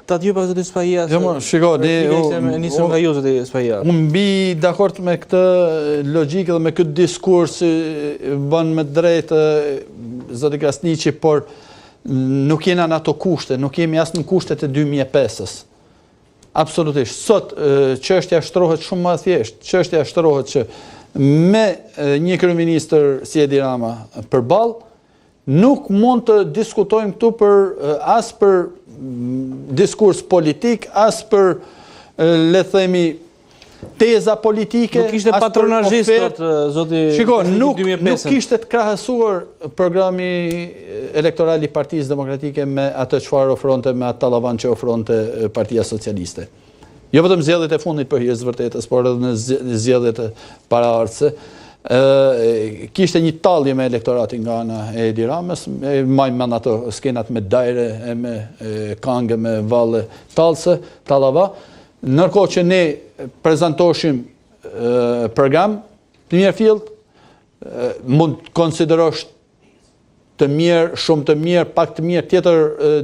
ta djoj pak zoti Spahia. Jo, më shiko, nisëm nga ju zoti Spahia. Unë mbi dakord me këtë logjikë dhe me këtë diskurs bën me drejtë zoti Krasniqi, por nuk jena në ato kushte, nuk jemi as në kushtet e 2005-s. Absolutisht. Sot çështja shtrohet shumë më thjesht. Çështja shtrohet që me një kryeministër si Edi Rama përballë, nuk mund të diskutojmë këtu as për diskurs politik, as për, le themi, teza politike. Nuk ishte patronazhist, zoti. Shiko, nuk ishte të krahasuar programi elektoral i Partisë Demokratike me atë çfarë ofronte, me atë tallavan që ofronte Partia Socialiste. Jo vetëm zgjedhjet e fundit për hir të vërtetës, por edhe në zgjedhjet e paraardhëse. Kishte një tallje me elektoratin nga ana e Edi Ramës, majmë mend ato skenat me dajre, me kange, me valle tallse, tallava, ndërkohë që ne prezantoshim program të mirë fillt, mund të konsiderosh të mirë, shumë të mirë, pak të mirë, tjetër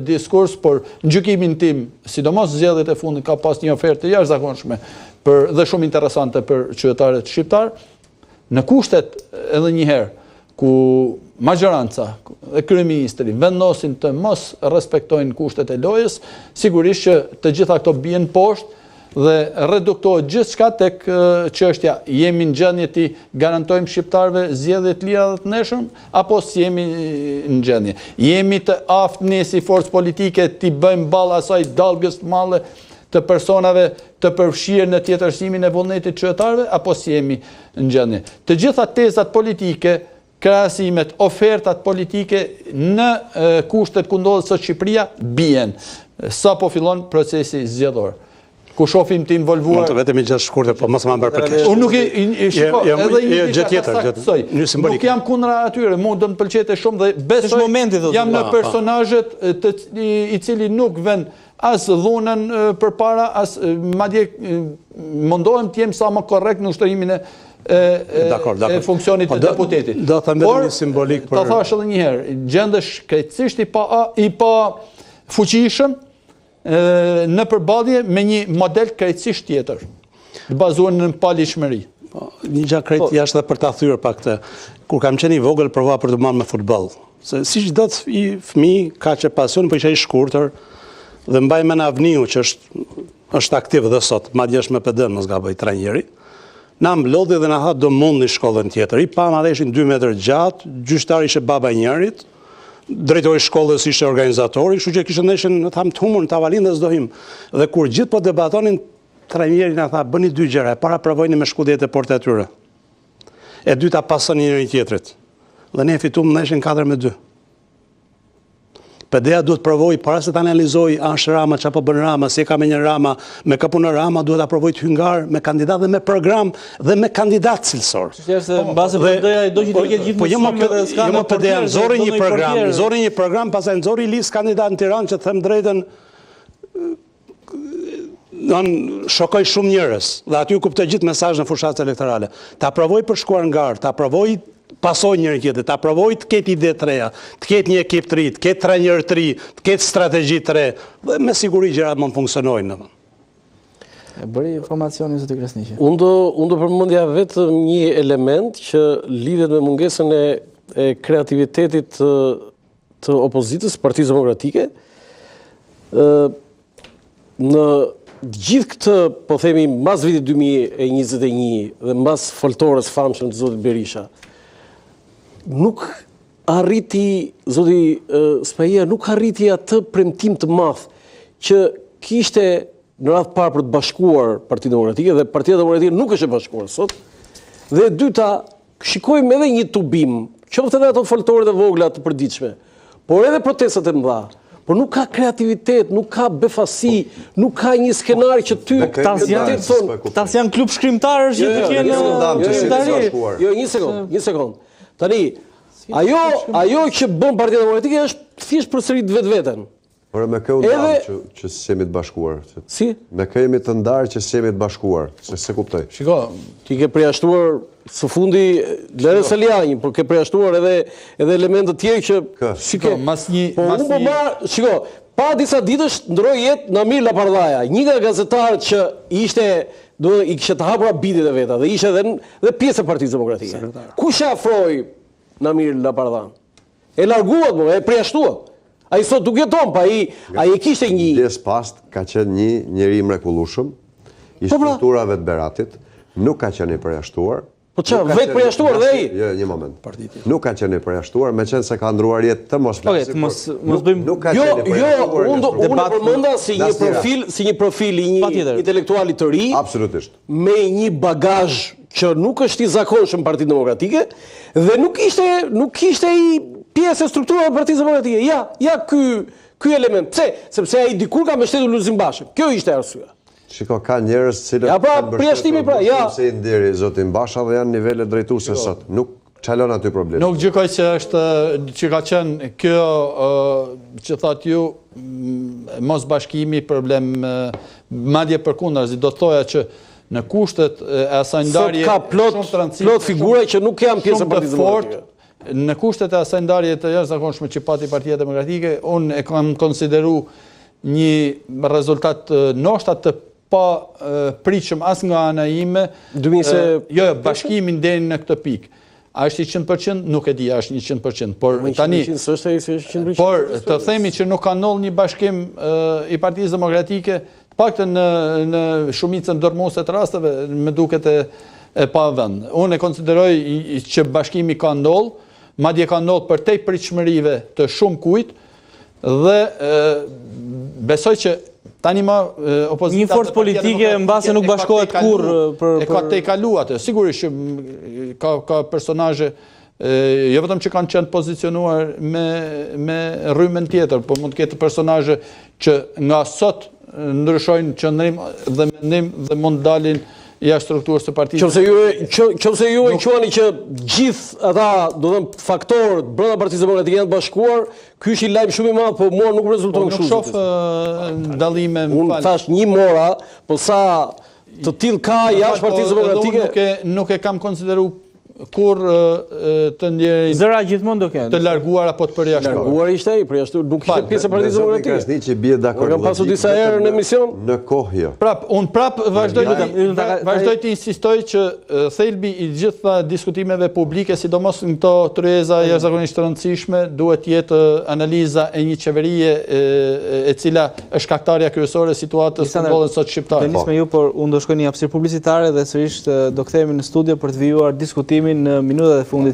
diskurs, por në gjykimin tim, sidomos zgjedhjet e fundit ka pas një ofertë të jashtëzakonshme dhe shumë interesante për qytetarët shqiptar. Në kushtet edhe një herë ku majoranca dhe kryeministri vendosin të mos respektojnë kushtet e lojës, sigurisht që të gjitha këto bien poshtë dhe reduktohet gjithçka tek çështja, jemi në gjendje të garantojmë shqiptarëve zgjedhje të lira dhe të ndershëm, apo s'jemi në gjendje? Jemi të aftë ne si forcë politike të bëjmë ballë asaj dallgës të madhe të personave të përfshirë në tjetërsimin e vullnetit qytetarëve, apo s'jemi në gjendje? Të gjitha tezat politike, krahasimet, ofertat politike në kushtet ku ndodhet sot Shqipëria bien. Sa po fillon procesi zgjedhor? Ku shohim të involvuar. Mund të vetëm i gjatë shkurtër, po mos më bër për keq. Unë nuk shiko, edhe një gjë tjetër, një simbolik. Nuk jam kundra atyre, mua do të pëlqejte shumë dhe besoj jam në personazhet i cili nuk vën as dhunën përpara, as madje mundohem të jem sa më korrekt në ushtërimin e funksionit të deputetit. Do ta mbetëm një simbolik për. Ta thash edhe një herë, gjendesh krejtësisht i pa fuqishëm në përballje me një model krejtësisht tjetër, të bazuar në paligjshmëri. Një gjë krejt jashtë dhe për ta thyer pak këtë. Kur kam qenë i vogël provova për të marrë me futboll. Se si çdo fëmijë ka që pasion, po isha i shkurtër dhe mbaj me në Avniu që është aktiv dhe sot, madje është me PD, mos gaboj, trajneri. Na mblodhi dhe na ha do mund një shkollën tjetër. I pam atë ishin 2 metër gjatë, gjyqtari ishte baba i njërit. Drejtori i shkollës ishte organizatori, kështu që kishte ndeshën në tham të humur, në tavalinë dhe s'dohim. Dhe kur gjithë po debatonin, trajneri na tha, bëni 2 gjëra, e para provojini me shkudjet e portë atyre. E dyta pasoni njëri tjetrit. Dhe ne fituam ndeshën 4-2. PD-ja duhet provoj, para se të analizoj është Rama, që apo bën Rama, si e ka me një Rama, me ka punë Rama, duhet ta provoj të hyngar me kandidat dhe me program dhe me kandidat cilësor. Po jo më PD-ja nëzori një program, pastaj nëzori listë kandidat në Tiranë që të them drejtën, shokoj shumë njerëz dhe aty u kuptoj gjithë mesazhin në fushatët elektorale. Ta provoj për shkuar ngar, ta provoj pasoj njëri tjetër, ta provoj të ketë ide të reja, të ketë një ekip të ri, të ketë trajner të ri, të ketë strategji të re, dhe me siguri gjërat mund funksionojnë. E bëri informacionin zoti Krasniqi. Unë do përmendja vetëm një element që lidhet me mungesën e kreativitetit të opozitës, Partisë Demokratike. Në gjithë këtë, po themi, mbas vitit 2021 dhe mbas foltorës famshëm të zotit Berisha, nuk arriti, zoti Spahia, nuk arriti atë premtim të madh që kishte në radhë parë për të bashkuar Partinë Demokratike, dhe Partia Demokratike nuk është e bashkuar sot. Dhe dyta, shikojmë edhe një tubim, qoftë edhe ato foltorët e vogla të përditshme, por edhe protestat e mëdha. Por nuk ka kreativitet, nuk ka befasi, nuk ka një skenar që ty... Tas janë klub shkrimtarësh që të kenë... Jo, një sekond. Tani, ajo që bën Partia Demokratike është thjesht përsërit vetveten. Por me kë u ndarë që s'jemi të bashkuar? Si? Me kë jemi të ndarë që s'jemi të bashkuar? Se kuptoj. Shiko, ti ke përjashtuar së fundi lere se lianjë, por ke përjashtuar edhe elementë tjerë që... Shiko, mas një... Shiko, Pa disa ditësh ndroi jetë Namir Lapardhaja, një nga gazetarët që ishte i kishte të hapura bidet e veta dhe ishte edhe pjesë e Partisë Demokratike. Kush e afroi Namir Lapardhan? E larguat, e përjashtuat. Ai sot nuk jeton, pa ai kishte një Des past ka qenë një njeri i mrekullueshëm i strukturave të Beratit, nuk ka qenë i përjashtuar. Po çfarë, vetë përjashtuar dhe ai? Jo, një moment. Nuk ka qenë i përjashtuar, meqense se ka ndruar jetë të mos flasim. Mos bëjmë. Nuk ka qenë i përjashtuar. Unë përmenda si një profil i një intelektuali të ri. Absolutisht. Me një bagazh që nuk është i zakonshëm Partitë Demokratike dhe nuk ishte i pjesë e strukturave të Partisë Demokratike. Ja ky element. Pse? Sepse ai dikur ka mbështetur Lulzim Bashën. Kjo ishte arsyeja. Shiko, ka njerëz cilët ja pra përjashtimi pra, ja. Se i ndjeri zotin Basha dhe janë nivele drejtuese sot. Nuk çalon aty problem. Nuk gjykoj që është që ka qenë kjo që thatë ju mos bashkimi problem madje përkundazi, do të thoja që në kushtet e asaj ndarje ka plot figura që nuk janë pjesë e Partisë Demokratike. Në kushtet e asaj ndarje të jashtëzakonshme që pati Partia Demokratike, unë e kam konsideru një rezultat ndoshta të pa pritshëm as nga ana ime. Jo, bashkimin deri në këtë pikë. A është i 100%? Nuk e di, a është 100%. Por tani, por të themi që nuk ka ndodhur një bashkim i Partisë Demokratike, paktën në shumicën dërmuese të rasteve, më duket e pa vend. Unë e konsideroj që bashkimi ka ndodhur, madje ka ndodhur për tej pritshmërive të shumë kujt dhe besoj që tani ma opozita... Një forcë politike mbase nuk bashkohet kur për... E ka te i kalu atë, sigurisht që ka personazhe, jo vetëm që kanë qenë pozicionuar me rrymen tjetër, po mund të ketë personazhe që nga sot ndryshojnë qëndrim dhe mendim dhe mund dalin jashtë strukturës së partisë. Qofse ju e quani që gjithë ata, do të them, faktorët brenda Partisë Demokratike janë të bashkuar, ky është i lajm shumë i madh, po mua nuk rezulton kështu. Nuk shoh dallime. Unë thash një mora, po sa të tillë ka jashtë Partisë Demokratike. Nuk e kam konsideruar kur të ndjeri zëra gjithmonë do kenë. Të larguar apo të përjashtuar. Larguar ishte ai, përjashtuar nuk ishte pjesë e Partisë Demokratike. Krasni që bie dakord. Kam pasur disa herë në emision. Në kohë jo. Unë vazhdoj të insistoj që thelbi i gjitha diskutimeve publike, sidomos në këto tryeza jashtëzakonisht të rëndësishme, duhet jetë analiza e një qeverie e cila është shkaktarja kryesore e situatës që ndodhen sot shqiptarë. Denis me ju, por unë do shkoj një hapësirë publicitare dhe sërish do kthehemi në studio për të vijuar diskutimin në minutat e fundit.